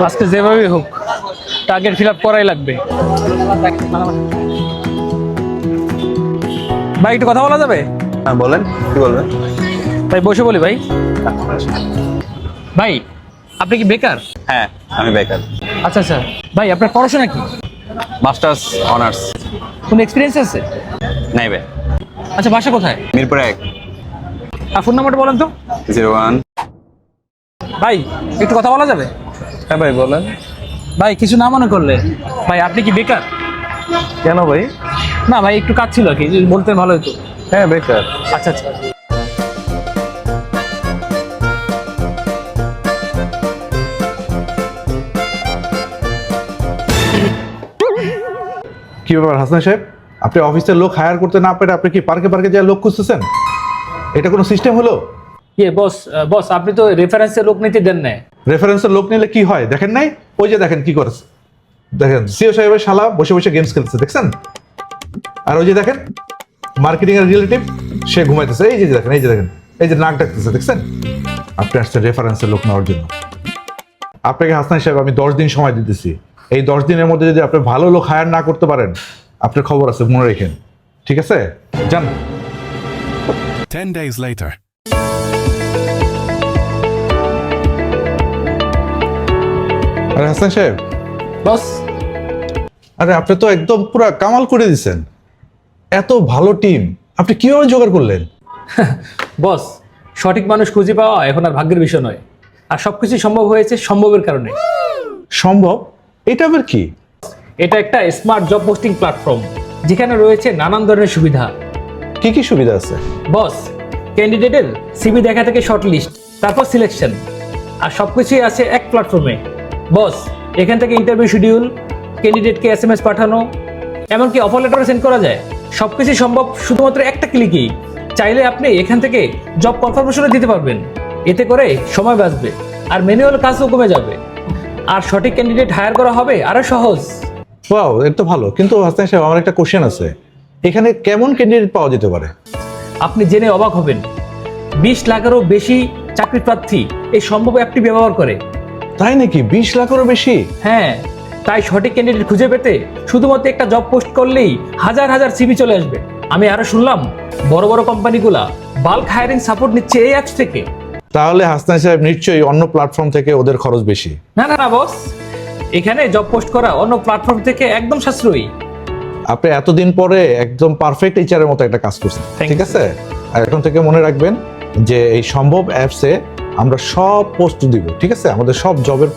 আজকে যেভাবেই হোক টার্গেট ফিল আপ করাই লাগবে। ভাই একটু কথা বলা যাবে? হ্যাঁ বলেন, কি বলবেন? ভাই বসে বলি ভাই। ভাই আপনি কি বেকার? হ্যাঁ আমি বেকার। আচ্ছা আচ্ছা ভাই আপনার পড়াশোনা কি? Masters honours. কোনো এক্সপিরিয়েন্স আছে? নাই ভাই। আচ্ছা বাসা কোথায়? মিরপুর 1। আর ফোন নাম্বারটা বলেন তো। 01। ভাই একটু কথা বলা যাবে? হ্যাঁ ভাই বলেন। ভাই কিছু না মনে করলে, ভাই আপনি কি বেকার? কেন ভাই? না ভাই একটু কাজ ছিল আর কি, যদি বলতেন ভালো হতো। হ্যাঁ বেকার। আচ্ছা আচ্ছা। কি ব্যাপার হাসান সাহেব, আপনি অফিসের লোক হায়ার করতে না পেরে আপনি কি পার্কে পার্কে যা লোক খুঁজতেছেন? এটা কোনো সিস্টেম হলো? বস বস আপনি তো রেফারেন্সে লোক নিতে দেন না। রেফারেন্সের লোক নিলে কি হয় দেখেন নাই? ওই যে দেখেন কি করেছে, দেখেন সিও সাহেবের শালা বসে বসে গেমস খেলছে দেখছেন? আর ওই যে দেখেন মার্কেটিং এর রিলেটিভ, সে ঘুমাইতেছে। এই যে দেখেন, এই যে দেখেন, এই যে নাক ডাকতেছে দেখছেন? আপনি আসছেন রেফারেন্সের লোক নেওয়ার জন্য। আপনাকে হাসান সাহেব আমি 10 দিন সময় দিতেছি। এই 10 দিনের মধ্যে যদি আপনি ভালো লোক হায়ার না করতে পারেন, আপনার খবর আছে, মনে রেখেন। ঠিক আছে, যান। 10 days later. আরে হাসান সাহেব, বস আরে আপনি তো একদম পুরো কামাল করে দিচ্ছেন। এত ভালো টিম আপনি কিভাবে জোগাড় করলেন? বস সঠিক মানুষ খুঁজে পাওয়া এখন আর ভাগ্যের বিষয় নয়, আর সবকিছু সম্ভব হয়েছে সম্ভবের কারণে। সম্ভব? এটা আবার কি? এটা একটা স্মার্ট জব পোস্টিং প্ল্যাটফর্ম, যেখানে রয়েছে নানান ধরনের সুবিধা। কি কি সুবিধা আছে? বস ক্যান্ডিডেটের সিভি দেখা থেকে শর্ট লিস্ট, তারপর সিলেকশন, আর সবকিছুই আছে এক প্ল্যাটফর্মে। বস এখান থেকে ইন্টারভিউ শিডিউল, ক্যান্ডিডেটকে SMS পাঠানো, এমনকি অফার লেটারও সেন্ড করা যায়। সবকিছু সম্ভব শুধুমাত্র একটা ক্লিকেই। চাইলে আপনি এখান থেকে জব কনফার্মেশনও দিতে পারবেন। এতে করে সময় বাঁচবে, আর ম্যানুয়াল কাজও কমে যাবে, আর সঠিক ক্যান্ডিডেট হায়ার করা হবে আরো সহজ। ওয়াও, এটা তো ভালো। কিন্তু হাসান সাহেব আমার একটা কোশ্চেন আছে, এখানে কেমন ক্যান্ডিডেট পাওয়া যেতে পারে? আপনি জেনে অবাক হবেন, 20 লাখেরও বেশি চাকরি প্রার্থী এই সম্ভব অ্যাপটি ব্যবহার করে। তাই নাকি? 20 লাখেরও বেশি? হ্যাঁ, তাই সঠিক ক্যান্ডিডেট খুঁজে পেতে শুধুমাত্র একটা জব পোস্ট করলেই হাজার হাজার সিভি চলে আসবে। আমি আরো শুনলাম বড় বড় কোম্পানিগুলা বাল্ক হায়ারিং সাপোর্ট নিচ্ছে এই অ্যাপস থেকে। তাহলে হাসান সাহেব নিশ্চয়ই অন্য প্ল্যাটফর্ম থেকে ওদের খরচ বেশি। না না না বস, এখানে জব পোস্ট করা অন্য প্ল্যাটফর্ম থেকে একদম সাশ্রয়ী। আপনি এতদিন পরে একদম পারফেক্ট এইচআর এর মতো একটা কাজ করছেন। Thank ঠিক you, আছে, আর এখন থেকে মনে রাখবেন যে এই সম্ভব অ্যাপসে আমরা সব পোস্ট দিব। ঠিক আছে, আমাদের সব জবের